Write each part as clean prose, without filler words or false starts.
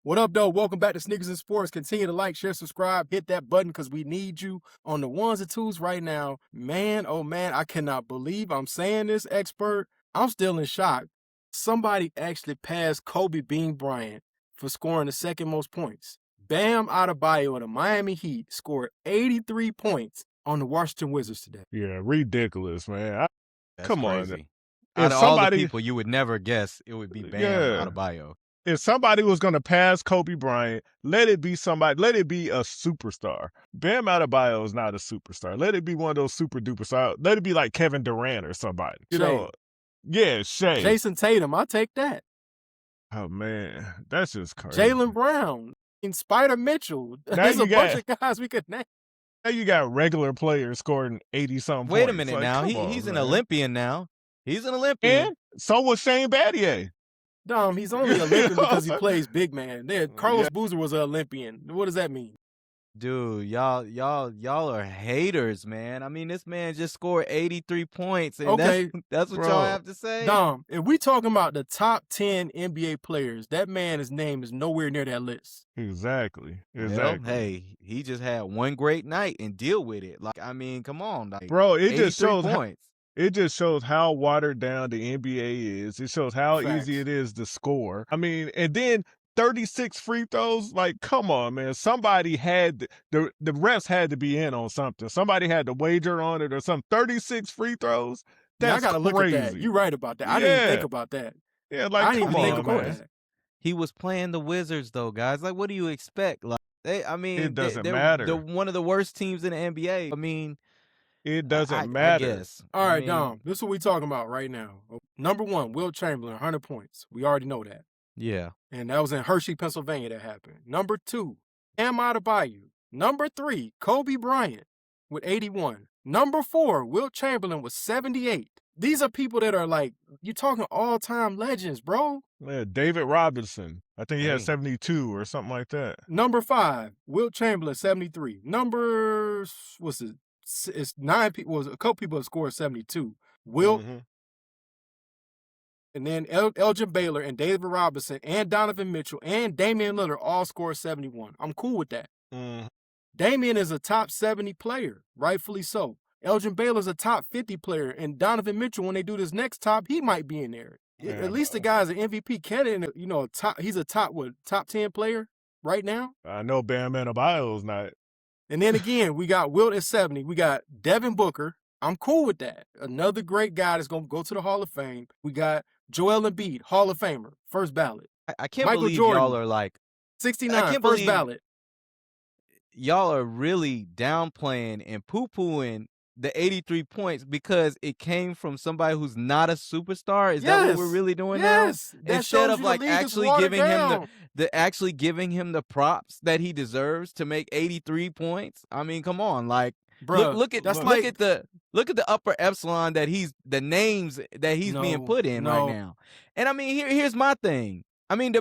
What up, though? Welcome back to Sneakers and Sports. Continue to like, share, subscribe, hit that button because we need you on the ones and twos right now. Man, oh man, I cannot believe I'm saying this, expert. I'm still in shock. Somebody actually passed Kobe Bean Bryant for scoring the second most points. Bam Adebayo of the Miami Heat scored 83 points on the Washington Wizards today. Yeah, ridiculous, man. That's Come on. crazy. If Out of all the somebody, people, you would never guess it would be Bam yeah, Adebayo. if somebody was going to pass Kobe Bryant, let it be somebody, let it be a superstar. Bam Adebayo is not a superstar. Let it be one of those super duper stars. Let it be like Kevin Durant or somebody. You know, yeah, Shea. Jason Tatum, I'll take that. Oh, man, that's just crazy. Jaylen Brown, and Spider Mitchell. There's a bunch of guys we could name. Now you got regular players scoring 80-something points. Wait a minute like, now. He's an Olympian now. He's an Olympian. And so was Shane Battier. Dom, he's only an Olympian because he plays big man. Carlos Boozer was an Olympian. What does that mean? Dude, y'all are haters, man. I mean, this man just scored 83 points, and that's what y'all have to say. Dom, if we talking about the top 10 NBA players, that man's name is nowhere near that list. Exactly. Well, hey, he just had one great night and deal with it. Like, I mean, come on, like, bro. It just shows points. It just shows how watered down the NBA is. It shows how easy it is to score. I mean, and then 36 free throws. Like, come on, man. Somebody had the refs had to be in on something. Somebody had to wager on it or something. 36 free throws. That's I gotta crazy. Look at that. You're right about that. I didn't think about that. Yeah, like I didn't come even on, think about man. that. He was playing the Wizards, though, guys. Like, what do you expect? Like, it doesn't matter. They're one of the worst teams in the NBA. I mean, it doesn't matter. I guess. All right, Dom, this is what we're talking about right now. Number one, Wilt Chamberlain, 100 points. We already know that. Yeah. And that was in Hershey, Pennsylvania that happened. Number two, Bam Adebayo. Number three, Kobe Bryant with 81. Number four, Wilt Chamberlain with 78. These are people that are like, you're talking all-time legends, bro. Yeah, David Robinson. I think he had 72 or something like that. Number five, Wilt Chamberlain, 73. Number, what's it? It's 9 people. A couple people have scored 72. Wilt, and then Elgin Baylor and David Robinson and Donovan Mitchell and Damian Lillard all scored 71. I'm cool with that. Damian is a top 70 player, rightfully so. Elgin Baylor's a top 50 player, and Donovan Mitchell, when they do this next top, he might be in there. Yeah, at least the guy's an MVP candidate. You know, he's a top 10 player right now. I know Bam Adebayo's not. And then again, we got Wilt at 70. We got Devin Booker. I'm cool with that. Another great guy that's going to go to the Hall of Fame. We got Joel Embiid, Hall of Famer, first ballot. I can't believe y'all are like 69, first ballot. Y'all are really downplaying and poo-pooing the 83 points because it came from somebody who's not a superstar. Is that what we're really doing now? Instead of like actually giving him actually giving him the props that he deserves to make 83 points. I mean, come on, like look at the upper epsilon that the names that he's being put in right now. And I mean, here's my thing. I mean,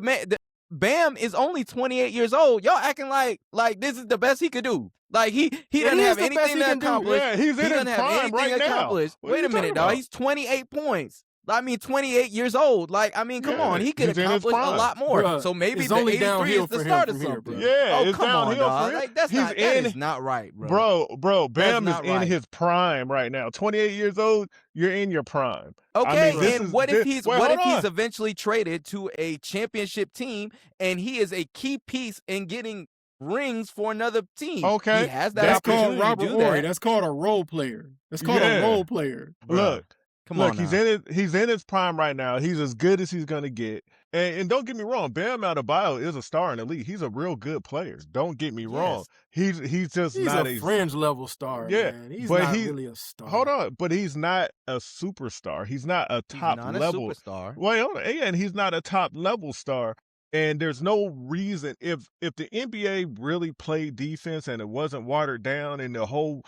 Bam is only 28 years old. Y'all acting like this is the best he could do. Like he doesn't have anything to accomplish. Yeah, he's in his prime right now. Wait a minute, dog. He's 28 points. I mean, 28 years old. Like, I mean, come on. He could accomplish a lot more. Bruh, so maybe it's the only 83 is the start of something. Yeah, it's come on, dog. Like, that is not right, bro. Bro, Bam is in his prime right now. 28 years old, you're in your prime. Okay, I mean, and what if he's eventually traded to a championship team and he is a key piece in getting rings for another team? Okay. He has that opportunity called Robert to do that. Horry. That's called a role player. That's called a role player. Look. Come on he's in his prime right now. He's as good as he's gonna get. And don't get me wrong, Bam Adebayo is a star in the league. He's a real good player. Don't get me wrong. He's just not a fringe level star. Yeah, man. He's not really a star. Hold on, but he's not a superstar. He's not a top level superstar. Well, and he's not a top level star. And there's no reason if the NBA really played defense and it wasn't watered down and the hole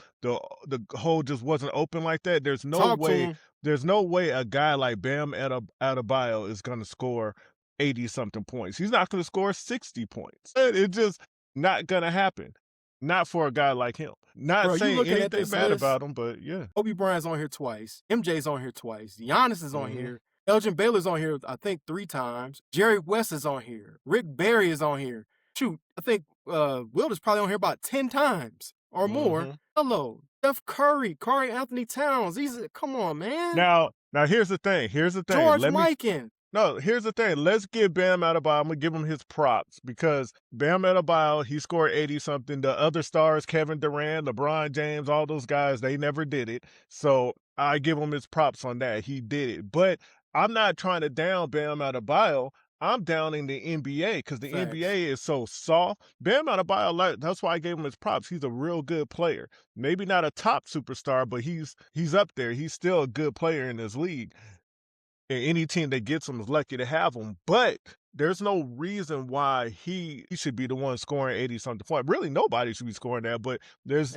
just wasn't open like that, there's no way. There's no way a guy like Bam Adebayo is going to score 80-something points. He's not going to score 60 points. It's just not going to happen. Not for a guy like him. Not saying anything bad about him, but yeah. Kobe Bryant's on here twice. MJ's on here twice. Giannis is on here. Elgin Baylor's on here, I think 3 times. Jerry West is on here. Rick Barry is on here. Shoot, I think Wilt is probably on here about 10 times or more. Hello, Steph Curry, Karl Anthony Towns. Come on, man. Now here's the thing. George Mikan. No, here's the thing. Let's give Bam Adebayo, I'm going to give him his props because Bam Adebayo, he scored 80-something. The other stars, Kevin Durant, LeBron James, all those guys, they never did it. So I give him his props on that. He did it. But I'm not trying to down Bam Adebayo. I'm downing the NBA because the NBA is so soft. Bam Adebayo, that's why I gave him his props. He's a real good player. Maybe not a top superstar, but he's up there. He's still a good player in this league. And any team that gets him is lucky to have him. But there's no reason why he should be the one scoring 80-something points. Really, nobody should be scoring that. But there's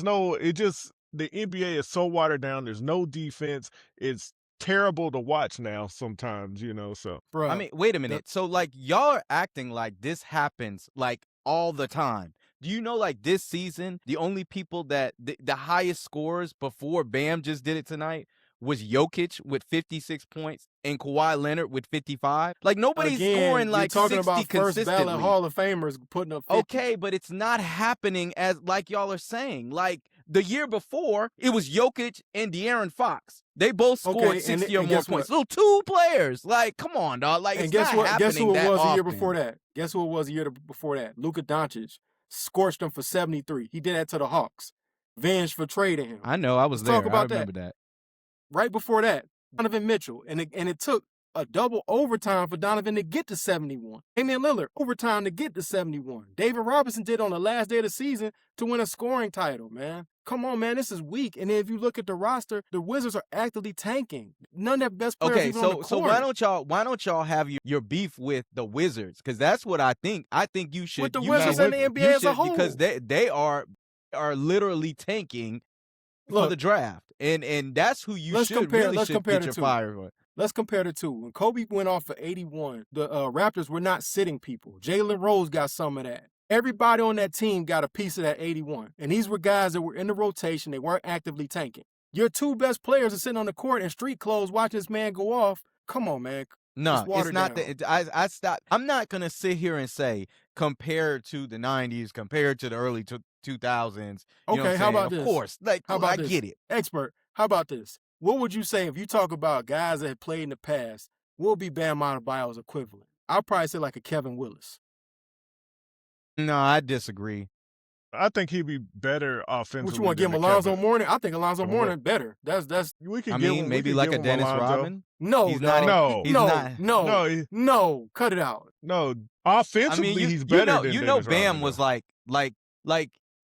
no. It just the NBA is so watered down. There's no defense. It's terrible to watch now sometimes, so. I mean, wait a minute. So, like, y'all are acting like this happens, like, all the time. Do you know, like, this season, the only people that the highest scores before Bam just did it tonight was Jokic with 56 points and Kawhi Leonard with 55. Like, nobody's scoring like 60 talking about consistently. First ballot Hall of Famers putting up 50. Okay, but it's not happening as like y'all are saying. Like, the year before, it was Jokic and De'Aaron Fox. They both scored 60 or more points. Little two players. Like, come on, dog. Like, and guess what? Guess who it was the year before that? Guess who it was the year before that? Luka Doncic scorched them for 73. He did that to the Hawks. Venge for trading him. I know. I was there. Talk about I remember that. Right before that, Donovan Mitchell. And it took a double overtime for Donovan to get to 71. Damian Lillard, overtime to get to 71. David Robinson did on the last day of the season to win a scoring title, man. Come on, man, this is weak. And then if you look at the roster, the Wizards are actively tanking. None of their best players even on the court. So why don't y'all have your beef with the Wizards? Because that's what I think. I think you should. With the Wizards and the NBA as a whole. Because they are literally tanking for the draft. And that's who you should get your fire for. Let's compare the two. When Kobe went off for 81, the Raptors were not sitting people. Jalen Rose got some of that. Everybody on that team got a piece of that 81. And these were guys that were in the rotation. They weren't actively tanking. Your two best players are sitting on the court in street clothes watching this man go off. Come on, man. No, it's not that. I stopped. I'm not going to sit here and say compared to the 90s, compared to the early 2000s. Okay, how about this? Of course. Like, I get it. Expert, how about this? What would you say if you talk about guys that have played in the past? What would be Bam Adebayo's equivalent? I'll probably say like a Kevin Willis. No, I disagree. I think he'd be better offensively. What you want to give him, Alonzo Mourning? I think Alonzo Mourning better. That's. We can give him, maybe like a Dennis Rodman. No, he's not. No, cut it out. No, offensively, he's better than Dennis Bam Rodman, was like.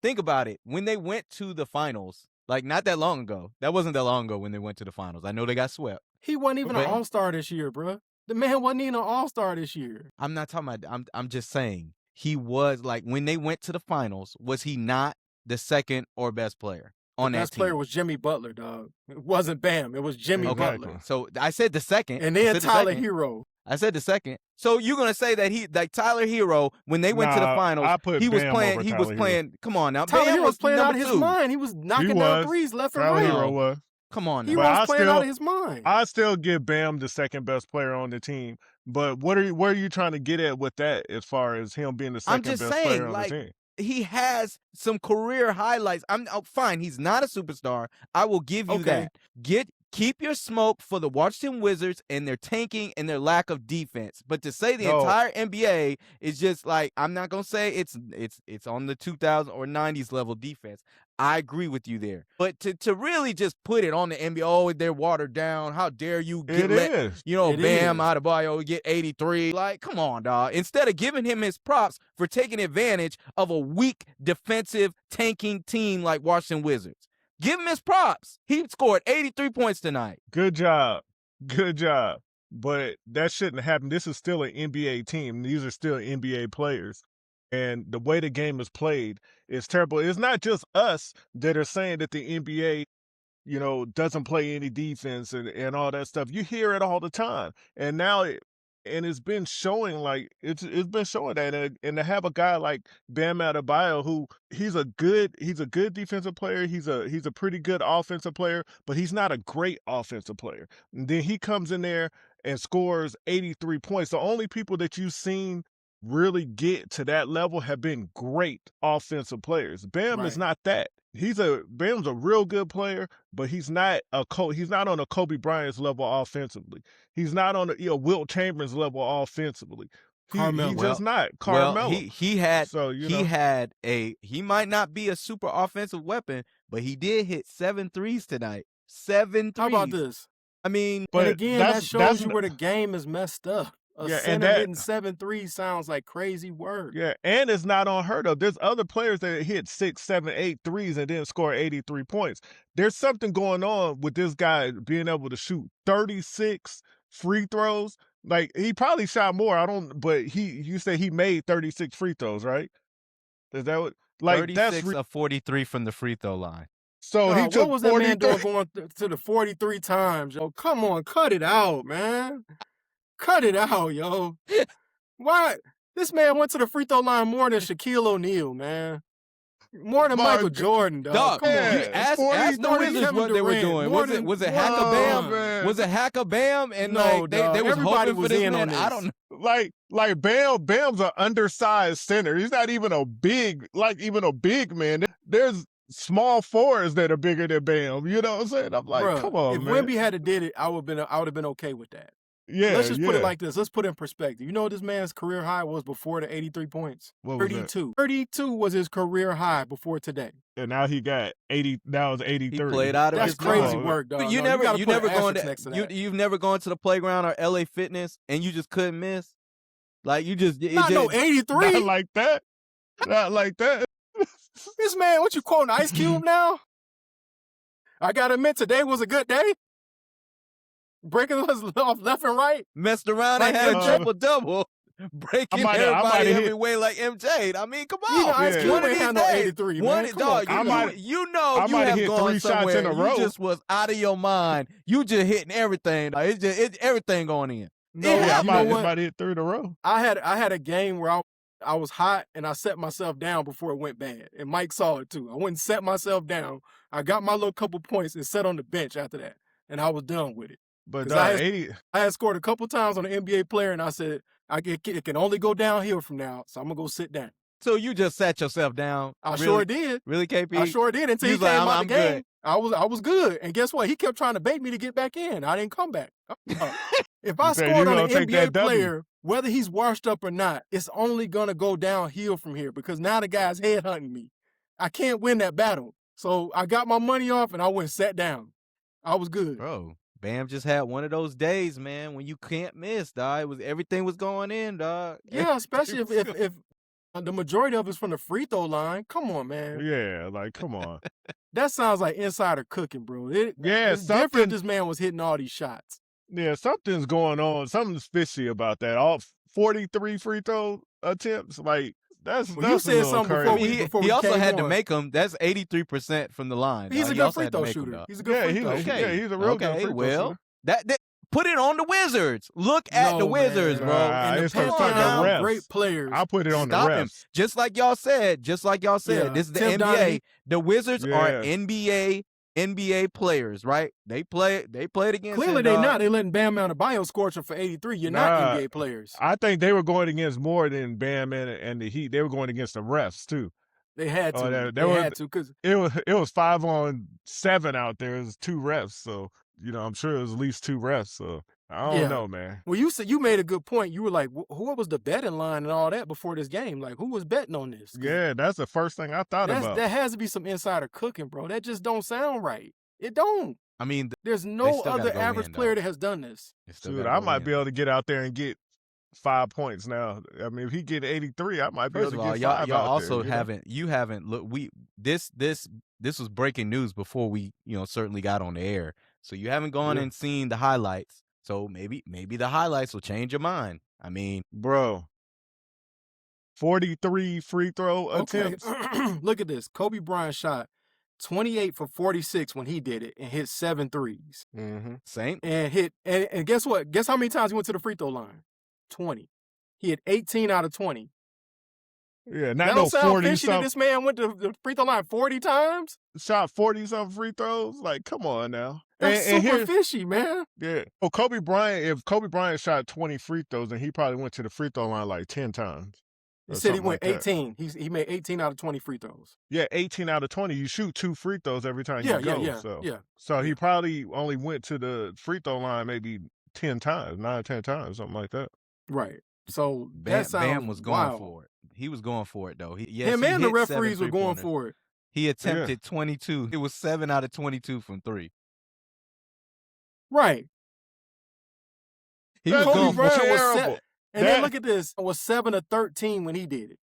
Think about it. When they went to the finals, like not that long ago. That wasn't that long ago when they went to the finals. I know they got swept. He wasn't even an all-star this year, bro. The man wasn't even an all-star this year. I'm not talking about. I'm just saying he was like when they went to the finals. Was he not the second or best player on that team? The best player was Jimmy Butler, dog. It wasn't Bam. It was Jimmy Butler. So I said the second, and then Tyler Hero. I said the second. So you're gonna say that he like Tyler Hero when they went to the finals? He was playing. He was playing. Come on now, Tyler Bam Hero was playing out of his 2. mind. He was knocking down threes left and right. Hero was. Come on now. He was playing out of his mind. I still give Bam the second best player on the team. But where are you trying to get at with that as far as him being the second best player on the team? He has some career highlights. Fine. He's not a superstar. I will give you that. Keep your smoke for the Washington Wizards and their tanking and their lack of defense. But to say the entire NBA is just like, I'm not gonna say it's on the 2000s or 90s level defense. I agree with you there. But to really just put it on the NBA, oh, they're watered down. How dare you Bam Adebayo get 83? Like, come on, dog. Instead of giving him his props for taking advantage of a weak defensive tanking team like Washington Wizards. Give him his props. He scored 83 points tonight. Good job. But that shouldn't happen. This is still an NBA team. These are still NBA players. And the way the game is played is terrible. It's not just us that are saying that the NBA, doesn't play any defense and all that stuff. You hear it all the time. And now and it's been showing like it's been showing that, and to have a guy like Bam Adebayo, who he's a good defensive player, he's a pretty good offensive player, but he's not a great offensive player. And then he comes in there and scores 83 points. The only people that you've seen really get to that level have been great offensive players. Bam is not that. Bam's a real good player, but he's not on a Kobe Bryant's level offensively. He's not on a Wilt Chamberlain's level offensively. He's just not Carmelo. Well, he might not be a super offensive weapon, but he did hit 7 threes tonight. 7 threes. How about this? I mean, but again, that shows you where the game is messed up. A center hitting 7 threes sounds like crazy work. Yeah, and it's not unheard of. There's other players that hit 6, 7, 8 threes and then score 83 points. There's something going on with this guy being able to shoot 36 free throws. Like, he probably shot more. But you say he made 36 free throws, right? Is that what? Like, 36 of 43 from the free throw line. So he took what was that man doing going to the 43 times? Yo, come on, cut it out, man. Cut it out, yo. Why? This man went to the free throw line more than Shaquille O'Neal, man. More than Michael Jordan, dog. Come on. Ask the Wizards what they were doing. Was it Hack a Bam? Was it Hack a Bam? And no, they was hoping for this man. I don't know. Like Bam's an undersized center. He's not even a big man. There's small fours that are bigger than Bam. You know what I'm saying? I'm like, bruh, come on, if man. Wemby had did it, I would have been okay with that. Yeah, let's just put it like this. Let's put it in perspective. You know what this man's career high was before the 83 points? What was 32. 32 was his career high before today. And now he got 80. Now it's 83. He played out of That's his crazy work, dog. You've never gone to the playground or LA Fitness and you just couldn't miss. Like you just no 83. Not like that. Not like that. This man, what you quoting Ice Cube now? I gotta admit, today was a good day. Breaking us off left and right. Messed around and had a triple-double. Breaking everybody every way like MJ. I mean, come on. Ice Cube ain't had no 83, man. Dog, you have gone somewhere. You just was out of your mind. You just hitting everything. It's everything going in. No, I might hit 3 in a row. I had a game where I was hot and I set myself down before it went bad. And Mike saw it too. I went and set myself down. I got my little couple points and sat on the bench after that. And I was done with it. But I had scored a couple times on an NBA player, and I said, it can only go downhill from now, so I'm going to go sit down. So you just sat yourself down? I sure did. Really, KP? I sure did until he came out the game. I was good. And guess what? He kept trying to bait me to get back in. I didn't come back. If I scored on an NBA player, whether he's washed up or not, it's only going to go downhill from here because now the guy's headhunting me. I can't win that battle. So I got my money off, and I went and sat down. I was good. Bro. Bam just had one of those days, man, when you can't miss, dog. Everything was going in, dog. Yeah, especially if the majority of it's from the free throw line. Come on, man. Yeah, like, come on. That sounds like insider cooking, bro. It's different this man was hitting all these shots. Yeah, something's going on. Something's fishy about that. All 43 free throw attempts, like, that's you said something crazy. before he we also came had on. to make them. That's 83% from the line. He's a good free throw shooter. He's a good free throw shooter. Yeah, he's a real good free throw shooter. That put it on the Wizards. Look at the Wizards, bro. And the Panthers, great players. I put it on the refs. Just like y'all said. Yeah. This is the NBA. Donnie. The Wizards are NBA players, right? They played against Clearly they're not. They letting Bam Adebayo score for 83. You're not NBA players. I think they were going against more than Bam and the Heat. They were going against the refs too. They had to. They had to because it was 5-on-7 out there. It was 2 refs, so I'm sure it was at least 2 refs. So I don't know, man. Well, you said you made a good point. You were like, who was the betting line and all that before this game? Like, who was betting on this? Yeah, that's the first thing I thought about. That has to be some insider cooking, bro. That just don't sound right. It don't. I mean, there's no other average player that has done this. Dude, I might be able to get out there and get 5 points now. I mean, if he get 83, I might be able to get 5 y'all out also there, you haven't look. This was breaking news before we certainly got on the air. So you haven't gone and seen the highlights. So maybe the highlights will change your mind. I mean, bro, 43 free throw attempts. Look at this. Kobe Bryant shot 28 for 46 when he did it and hit 7 threes. Same. And hit and guess what? Guess how many times he went to the free throw line? 20. He had 18 out of 20. Yeah, That not don't no sound 40 fishy that something. this man went to the free throw line 40 times? Shot 40 something free throws. Like, come on now. That's And super here, fishy, man. yeah. Oh, Kobe Bryant. If Kobe Bryant shot 20 free throws, then he probably went to the free throw line like 10 times. He Or said he something went like that. 18. He made 18 out of 20 free throws. Yeah, 18 out of 20. You shoot 2 free throws every time Yeah, you go. yeah. So he probably only went to the free throw line maybe 10 times, 9 or 10 times, something like that. Right. So Bam, that sounds Bam was going wild. for it. He was going for it though. Him and the referees were going for it. He attempted 22. It was 7 out of 22 from 3. Right. He was Kobe going for Bryant was terrible. then look at this. It was 7 of 13 when he did it.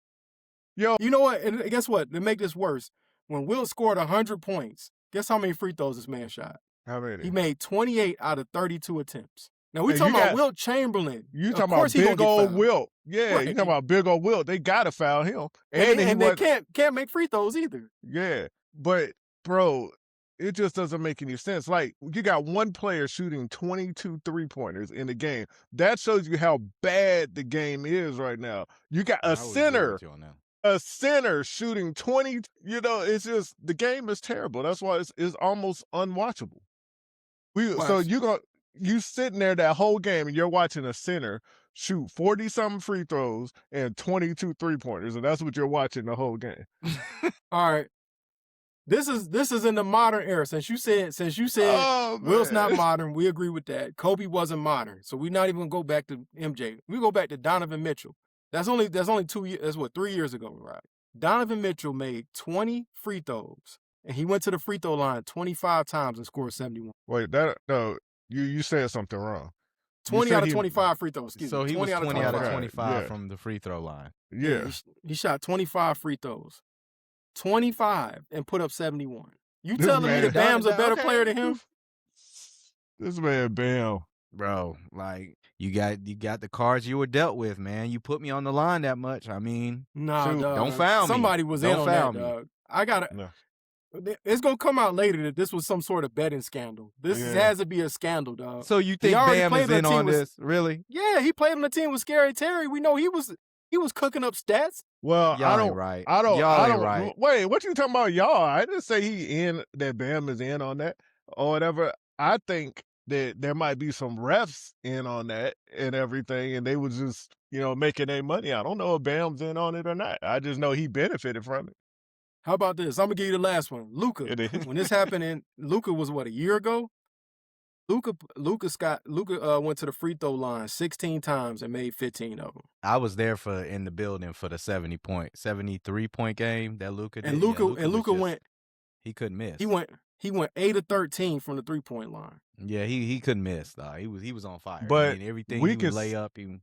Yo, You know what? And guess what? To make this worse, when Wilt scored 100 points, guess how many free throws this man shot? how many? He made 28 out of 32 attempts. Now we And talking you about got- Wilt Chamberlain. You Of talking course about he big gonna get old fouled. Wilt. Yeah, Right. you talking about big old Wilt. They got to foul him. And he they was, can't make free throws either. yeah, but bro, it just doesn't make any sense. Like, you got one player shooting 22 three-pointers in the game. That shows you how bad the game is right now. You got a center shooting 20. You know, it's just, the game is terrible. That's why it's almost unwatchable. So you sitting there that whole game and you're watching a center shoot 40-something free throws and 22 three-pointers, and that's what you're watching the whole game. All right. This is in the modern era. Since you said Oh, Wilt's not man. modern, we agree with that. Kobe wasn't modern. So we're not even gonna go back to MJ. We go back to Donovan Mitchell. That's only 2 years, that's what, 3 years ago, right? Donovan Mitchell made 20 free throws. And he went to the free throw line 25 times and scored 71. Wait, you said something wrong. 20 out of 25 free throws. Excuse So me. he was 20 out of 25 Yeah. from the free throw line. Yeah. He shot 25 free throws. 25 and put up 71. You This telling me man- that Bam's a better player than him? This man Bam. Bro, like you got the cards you were dealt with, man. You put me on the line that much. I mean, Nah, Shoot, dog. don't foul me. Somebody was in Don't on foul that, me. dog. I gotta. No. It's gonna come out later that this was some sort of betting scandal. This Yeah. has to be a scandal, dog. So you think already Bam played is on in the team on with- this? Really? Yeah, he played on the team with Scary Terry. We know he was cooking up stats. Well, Y'all I don't. ain't right. I don't. Y'all I ain't don't. right. Wait, what you talking about, y'all? I didn't say that Bam is in on that or whatever. I think that there might be some refs in on that and everything, and they was just, making their money. I don't know if Bam's in on it or not. I just know he benefited from it. How about this? I'm gonna give you the last one. Luka. It is. When this happened Luka was what, a year ago? Luka went to the free throw line 16 times and made 15 of them. I was there in the building for the 73-point game that Luka did. And Yeah, Luka went. He couldn't miss. He went 8 of 13 from the 3-point line. Yeah, he couldn't miss. He was on fire. But I mean, everything we he would could lay up, you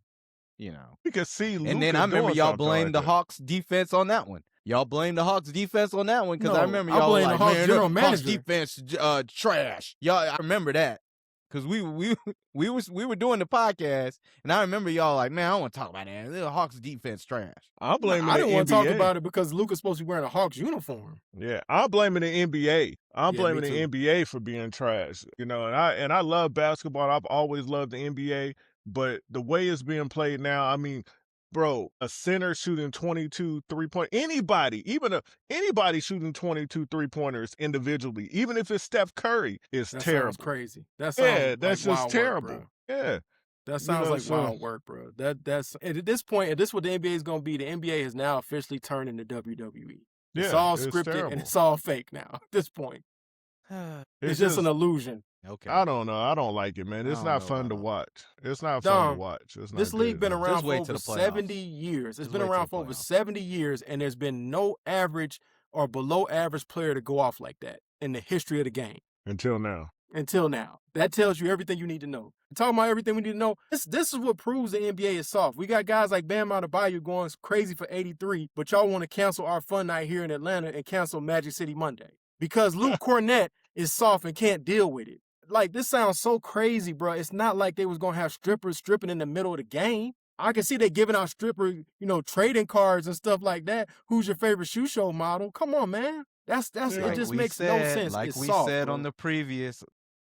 know. We could see Luka And then I remember doing y'all something blamed like the that. Hawks defense on that one. Y'all blamed the Hawks defense on that one because I No, remember I y'all blame were the like, Hawks man, general the Hawks manager. defense trash. Y'all, I remember that because we were doing the podcast and I remember y'all like, man, I don't want to talk about that. The Hawks defense trash. I'm blaming I the didn't want NBA. to talk about it because Luka's supposed to be wearing a Hawks uniform. Yeah, I'm blaming the NBA. I'm Yeah, blaming me the too. NBA for being trash. And I love basketball. I've always loved the NBA, but the way it's being played now, I mean, bro, a center shooting 22 three-point, anybody shooting 22 three-pointers individually, even if it's Steph Curry, is That terrible. sounds crazy. That sounds That's like just wild terrible. Work, Yeah. that sounds like so- wild work, bro. That's at this point, and this is what the NBA is going to be. The NBA has now officially turned into WWE. It's Yeah, all it's scripted terrible. and it's all fake now. At this point, it's just an illusion. Okay. I don't know. I don't like it, man. I It's don't not know fun to about watch. It's not fun Dom, to watch. It's not This league good, been man. around Just for wait over till the playoffs. 70 years. It's Just been wait till around the for over playoffs. 70 years, and there's been no average or below average player to go off like that in the history of the game Until now. until now. That tells you everything you need to know. Talking about everything we need to know, this is what proves the NBA is soft. We got guys like Bam Adebayo going crazy for 83, but y'all want to cancel our fun night here in Atlanta and cancel Magic City Monday because Luke Cornett is soft and can't deal with it. Like, this sounds so crazy, bro. It's not like they was going to have strippers stripping in the middle of the game. I can see they giving out stripper, trading cards and stuff like that. Who's your favorite shoe show model? Come on, man. It just makes no sense. Like It's we soft, said bro. on the previous,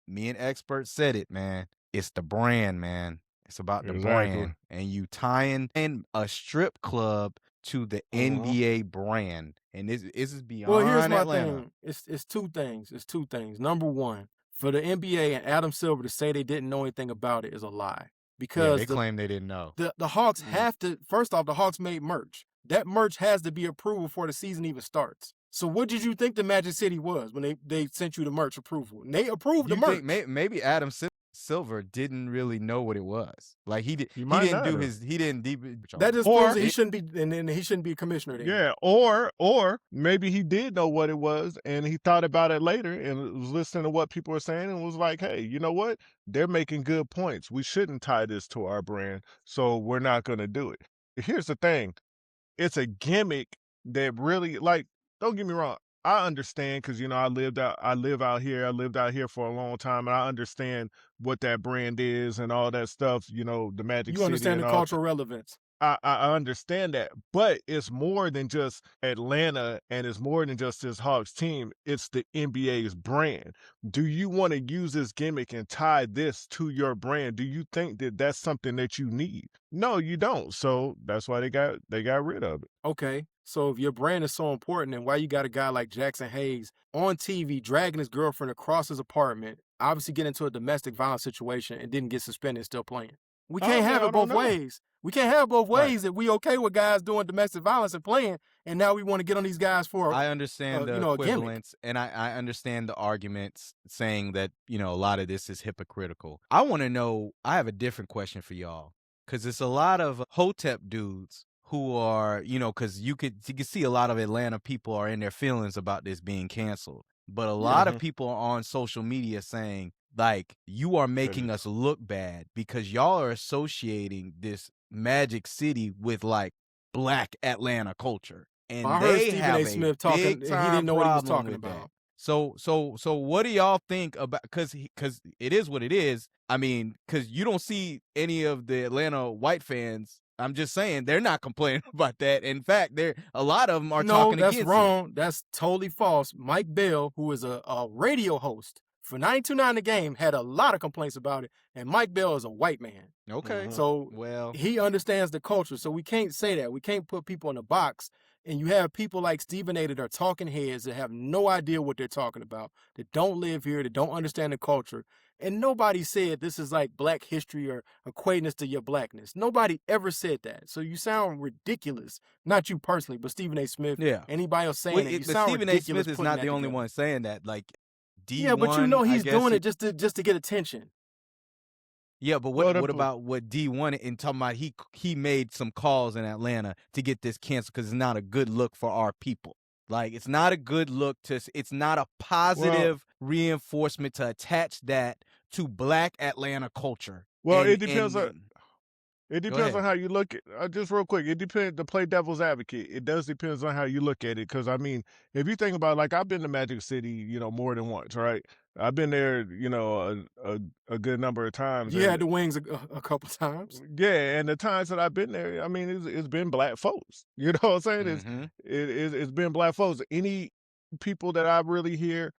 me and Expert said it, man. It's the brand, man. It's about the Exactly. brand, and you tying in a strip club to the NBA brand, and this is beyond Well, here's my Atlanta. thing. It's two things. It's two things. Number one, for the NBA and Adam Silver to say they didn't know anything about it is a lie. Yeah, Because they claim they didn't know. the Hawks have to, first off, the Hawks made merch. That merch has to be approved before the season even starts. So what did you think the Magic City was when they sent you the merch approval? And they approved the You merch. think maybe Adam Silver didn't really know what it was. Like he He might didn't not do have. his he didn't deep. That just Or- proves that he shouldn't be, and then he shouldn't be a commissioner then. Yeah, or maybe he did know what it was and he thought about it later and was listening to what people were saying and was like, hey, you know what? They're making good points. We shouldn't tie this to our brand, so we're not going to do it. Here's the thing. It's a gimmick that really, like, don't get me wrong. I understand because, you know, I lived out here. I lived out here for a long time, and I understand what that brand is and all that stuff, you know, the Magic City You understand and the all. cultural relevance. I understand that, but it's more than just Atlanta and it's more than just this Hawks team. It's the NBA's brand. Do you want to use this gimmick and tie this to your brand? Do you think that that's something that you need? No, you don't. So that's why they got rid of it. Okay, so if your brand is so important, then why you got a guy like Jackson Hayes on TV dragging his girlfriend across his apartment, obviously get into a domestic violence situation and didn't get suspended and still playing? We can't have it both ways. We can't have both ways that we okay with guys doing domestic violence and playing, and now we want to get on these guys for I understand the equivalence, and I understand the arguments saying that, you know, a lot of this is hypocritical. I want to know, I have a different question for y'all, because it's a lot of Hotep dudes who are, you know, because you can see a lot of Atlanta people are in their feelings about this being canceled. But a lot of people are on social media saying, like, you are making us look bad because y'all are associating this Magic City with, like, Black Atlanta culture. And I heard they Stephen have A. Smith talking, and he didn't know what he was talking about. So what do y'all think about, because it is what it is. I mean, because you don't see any of the Atlanta white fans. I'm just saying they're not complaining about that. In fact, a lot of them are talking against it. No, that's wrong. That's totally false. Mike Bell, who is a radio host for 92.9 The Game, had a lot of complaints about it, and Mike Bell is a white man. Okay. So well, he understands the culture, so we can't say that. We can't put people in a box, and you have people like Stephen A. that are talking heads that have no idea what they're talking about, that don't live here, that don't understand the culture. And nobody said this is like Black history or equating to your blackness. Nobody ever said that. So you sound ridiculous. Not you personally, but Stephen A. Smith. Yeah. Anybody else saying that. You but sound Stephen A. ridiculous. Smith is not the only one saying that. Like, D1, yeah, but you know he's doing it just to get attention. Yeah, but what about what D1 and talking about he made some calls in Atlanta to get this canceled because it's not a good look for our people. Like, it's not a good look it's not a positive reinforcement to attach that to Black Atlanta culture. Well, it depends on how you look at just real quick. It depends, to play devil's advocate. It does depends on how you look at it. Because I mean, if you think about, like, I've been to Magic City, you know, more than once, right? I've been there, you know, a good number of times. You had the wings a couple times. Yeah, and the times that I've been there, I mean, it's been Black folks. You know what I'm saying? Mm-hmm. It's been Black folks. Any people that I really hear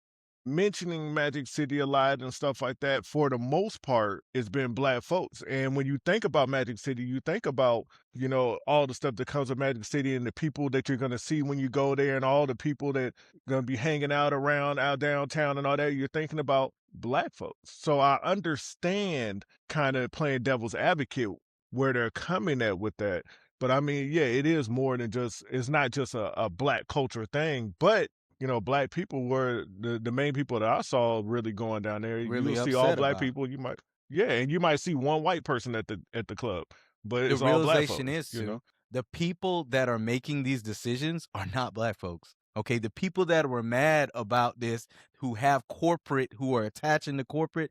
mentioning Magic City a lot and stuff like that, for the most part, it's been Black folks. And when you think about Magic City, you think about, you know, all the stuff that comes with Magic City and the people that you're going to see when you go there and all the people that going to be hanging out around out downtown and all that. You're thinking about Black folks. So I understand kind of playing devil's advocate where they're coming at with that. But I mean, yeah, it is more than just, it's not just a Black culture thing, but you know, Black people were the main people that I saw really going down there. Really You'll see all Black people. You might, and you might see one white person at the club, but it's all Black folks. The realization is, you know, the people that are making these decisions are not Black folks. Okay, the people that were mad about this, who have corporate, who are attaching to corporate,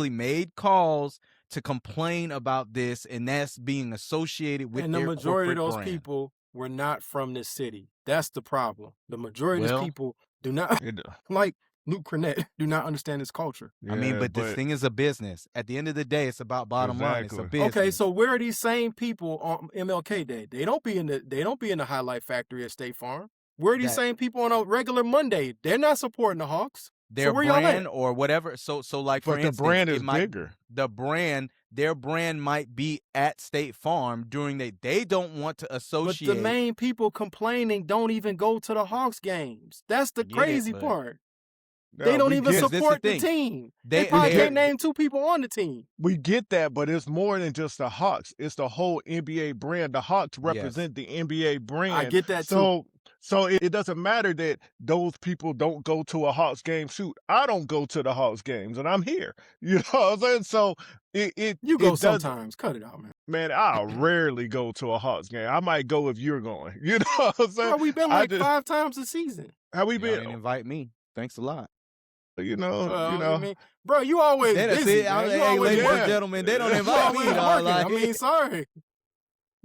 made calls to complain about this, and that's being associated with their corporate brand. And the majority of those people were not from this city. That's the problem. The majority of these people do not, like Luke Cornett, do not understand this culture. Yeah, I mean, but this thing is a business. At the end of the day, it's about bottom line. It's a business. Okay, so where are these same people on MLK Day? They don't be in the Highlight Factory at State Farm. Where are these same people on a regular Monday? They're not supporting the Hawks. their where y'all brand at? or whatever. So like for But the instance, brand it is might bigger. their brand might be at State Farm during they don't want to But associate. the main people complaining don't even go to the Hawks games. That's the Get it, crazy but- part. No, They don't we even get- This the support the thing. team. They probably can't name 2 people on the team. We get that, but it's more than just the Hawks. It's the whole NBA brand. The Hawks represent the NBA brand. I get that too. So it doesn't matter that those people don't go to a Hawks game. Shoot, I don't go to the Hawks games, and I'm here. You know what I'm saying? So You go sometimes. Cut it out, man. Man, I rarely go to a Hawks game. I might go if you're going. You know what I'm saying? Bro, we've been like 5 times a season. How we Y'all been? didn't invite me. Thanks a lot. You know. I mean, bro, you always busy, man. You Hey, always ladies working. and gentlemen, they don't You invite always me. Dog. working. Like, I mean, sorry.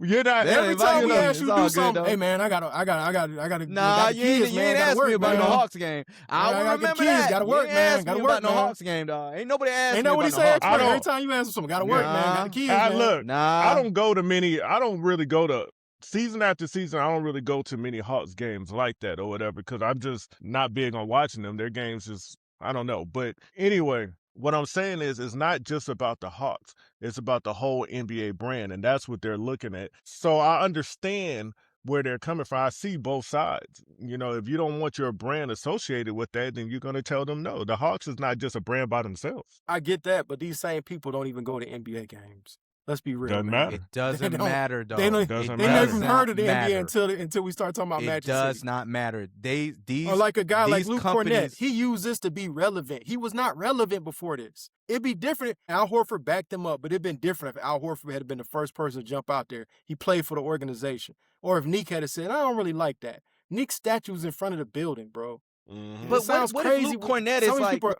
You're not. They don't Every invite time me. we ask It's you all to do good, something, though. hey man, I gotta. Nah, got the you kids, ain't man. asked Gotta me work, about man. no Hawks game. I I will got the remember kids, that. gotta You work, ain't man. asked Gotta me work, about no man. Hawks game, dog. Ain't nobody asked Ain't me nobody about no say Hawks expert. game. Every time you ask them something, gotta work, man. Got the kids, I man. look. Nah. I don't go to many. I don't really go to season after season. I don't really go to many Hawks games like that or whatever because I'm just not big on watching them. Their games just I don't know. But anyway, what I'm saying is it's not just about the Hawks. It's about the whole NBA brand, and that's what they're looking at. So I understand where they're coming from. I see both sides. You know, if you don't want your brand associated with that, then you're going to tell them no. The Hawks is not just a brand by themselves. I get that, but these same people don't even go to NBA games. Let's be real, Doesn't man. matter. It doesn't don't- matter, dog. They don't. Doesn't They matter. never even heard of the Matter. NBA until we start talking about It Magic does City. not matter. These Or like a guy like these Luke companies, Cornett, he used this to be relevant. He was not relevant before this. It'd be different. Al Horford backed him up, but it'd been different if Al Horford had been the first person to jump out there. He played for the organization. Or if Nick had said, I don't really like that. Nick's statue's in front of the building, bro. Mm-hmm. But It sounds what crazy. if Luke Cornett Some is of these like, people are-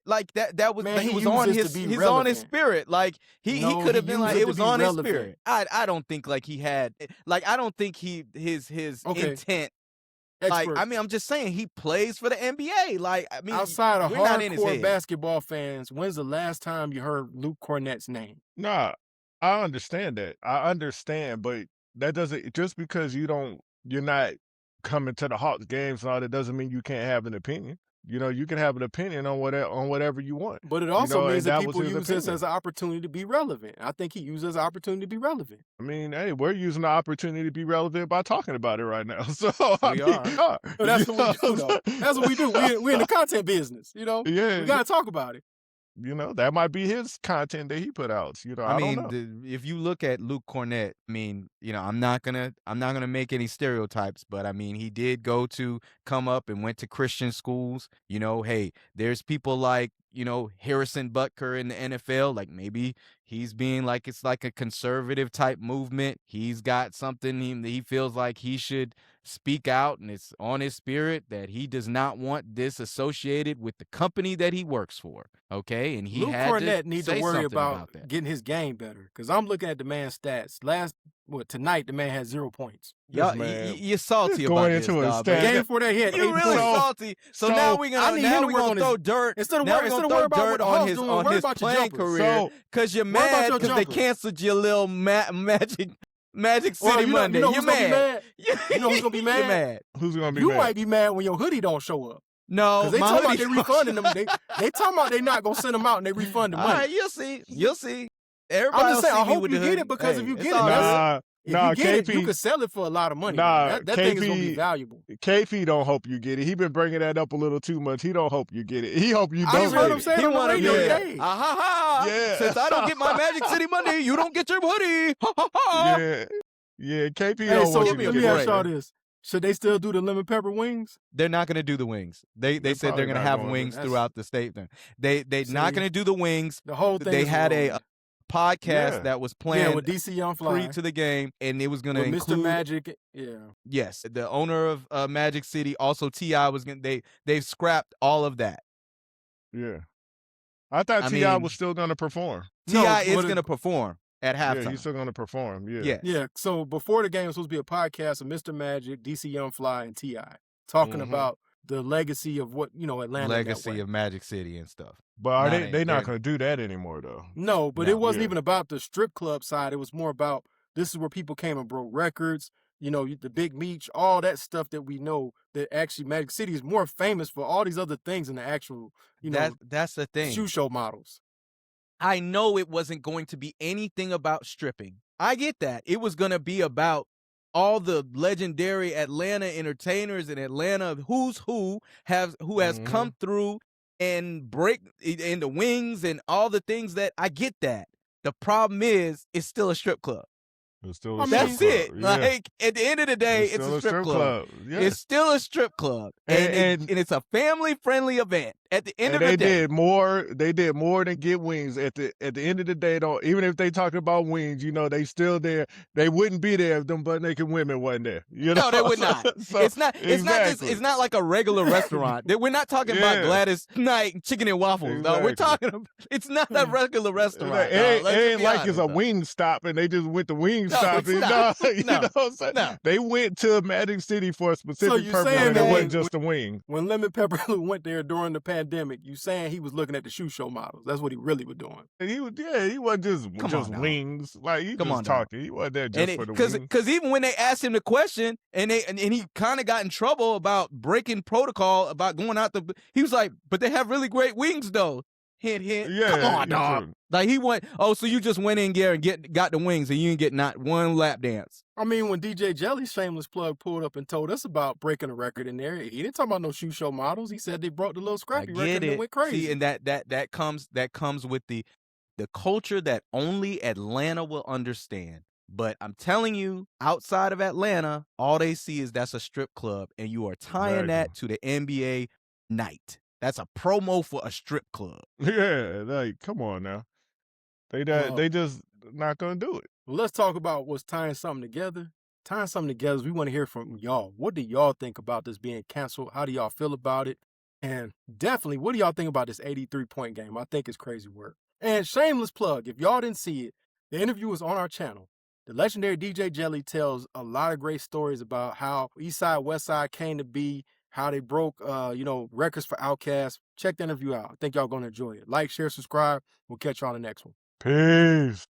like that was Man, he he was used on this to his be on his relevant. spirit. Like he No, could he have been used like it it to was be on relevant. his spirit. I don't think like he had like I don't think his Okay. intent. Expert. Like I mean I'm just saying he plays for the NBA. Like I mean Outside of we're not in his hardcore head. basketball fans, when's the last time you heard Luke Cornett's name? Nah, I understand that. I understand, but that doesn't just because you're not coming to the Hawks games and all that doesn't mean you can't have an opinion. You know, you can have an opinion on whatever you want. But it also and means that that was people his use this opinion. as an opportunity to be relevant. I think he used it as an opportunity to be relevant. I mean, hey, we're using the opportunity to be relevant by talking about it right now. So I We mean, are. we are. So that's You what we do, know? though. That's what we do. We're in the content business, you know? Yeah, We got to talk about it. you know, that might be his content that he put out. You know, I don't know. If you look at Luke Cornett, I mean, you know, I'm not gonna make any stereotypes, but I mean, he did come up and went to Christian schools. You know, hey, there's people like Harrison Butker in the NFL. Like maybe he's being like it's like a conservative type movement. He's got something he feels like he should speak out, and it's on his spirit that he does not want this associated with the company that he works for. Okay, and he Luke had Cornett to needs say to worry something about that. getting his game better. Because I'm looking at the man's stats. Tonight, the man had 0 points. Y'all, man, you're salty just about going this, into his dog, The stats. man. game before that, he had 8 You really points. salty. So now we're I need him to work on gonna throw his- dirt. Instead of Now worry we're about gonna what throw the dirt on Hawks his doing, worry about your playing jumpers. career because you're Worry about mad your because they jumpers. canceled your little Magic Well, City Monday. You know You're who's gonna be mad? You know who's gonna be You're mad? mad. Who's gonna be You mad? might be mad when your hoodie don't show up. No, Because they my talking about hoodie they refunding them. They talking about they not gonna send them out and they refund the All money. right, you'll see. You'll see. Everybody I'm will just saying, see I me hope with you the get hoodie. it because if Hey, you it's get it, all that's- good. If Nah, you get it, you KP could sell it for a lot of money. Nah, man. That thing is gonna be KP valuable. KP don't hope you get it. He been bringing that up a little too much. He don't hope you get it. He hope you I don't just heard get him it. say it He on the wanna radio be today. Ah ha ha! Yeah. Since I don't get my Magic City Monday, you don't get your hoodie. Ha ha ha! Yeah, KP Hey, don't so want give you me to let a me get ask break. y'all it. this. Should they still do the lemon pepper wings? They're not gonna do the wings. They They're said they're probably gonna not have going to. wings That's- throughout the state. They're not See? gonna do the wings. The whole thing They is had a ruined. podcast Yeah. that was Yeah, planned with DC Young pre Fly. to the game, and it was gonna With Mr. include Magic. Yeah. yes, the owner of Magic City. Also, T.I. was gonna they've scrapped all of that. Yeah. I thought I T.I. mean- was still gonna perform. No, T.I. is what it- gonna perform at Yeah, halftime. he's still gonna perform. Yeah. Yes. Yeah. So before the game, it was supposed to be a podcast of Mr. Magic, DC Young Fly, and T.I. talking Mhm. about the legacy of what, Atlanta. Legacy of Magic City and stuff. But are Nah, they not they're- gonna do that anymore though? No, but No. it wasn't Yeah. even about the strip club side. It was more about this is where people came and broke records. you know, the Big Meech, all that stuff that we know, that actually Magic City is more famous for all these other things than the actual, you know, That's the thing. shoe show models. I know it wasn't going to be anything about stripping. I get that. It was going to be about all the legendary Atlanta entertainers in Atlanta, who's who has come through and break in the wings and all the things that I get that. The problem is it's still a strip club. It's still a That's strip it. club. Yeah. Like at the end of the day, it's a strip club. Yeah. It's still a strip club, and it's a family-friendly event. At the end of the day, they did more than get wings. At the end of the day, though, even if they talk about wings, you know, they still there. They wouldn't be there if them butt naked women wasn't there. You know? No, they would not. So, it's not not like a regular restaurant. We're not talking about Gladys Knight chicken and waffles. Exactly. No, we're talking about, it's not a regular restaurant. It ain't like it's a wing stop and they just went to wing stop. They went to Magic City for a specific purpose, and it wasn't just a wing. When Lemon Pepper went there during the pandemic, you saying he was looking at the shoe show models. That's what he really was doing. He wasn't just wings. Like, he just talking. He wasn't there just for the wings. Because even when they asked him the question and he kind of got in trouble about breaking protocol about going out he was like, but they have really great wings though. Hint, hint. Yeah, come on, dog. True. Like he went, so you just went in there and got the wings and you didn't get not one lap dance. I mean, when DJ Jelly's shameless plug pulled up and told us about breaking a record in there, he didn't talk about no shoe show models. He said they brought the little scrappy record and went crazy. See, and that comes with the culture that only Atlanta will understand. But I'm telling you, outside of Atlanta, all they see is that's a strip club, and you are tying that to the NBA night. That's a promo for a strip club. Yeah, like, come on now. They just not gonna do it. Well, let's talk about what's tying something together. Tying something together is we want to hear from y'all. What do y'all think about this being canceled? How do y'all feel about it? And definitely, what do y'all think about this 83-point game? I think it's crazy work. And shameless plug, if y'all didn't see it, the interview is on our channel. The legendary DJ Jelly tells a lot of great stories about how Eastside, Westside came to be, how they broke, records for Outkast. Check the interview out. I think y'all going to enjoy it. Like, share, subscribe. We'll catch you on the next one. Peace.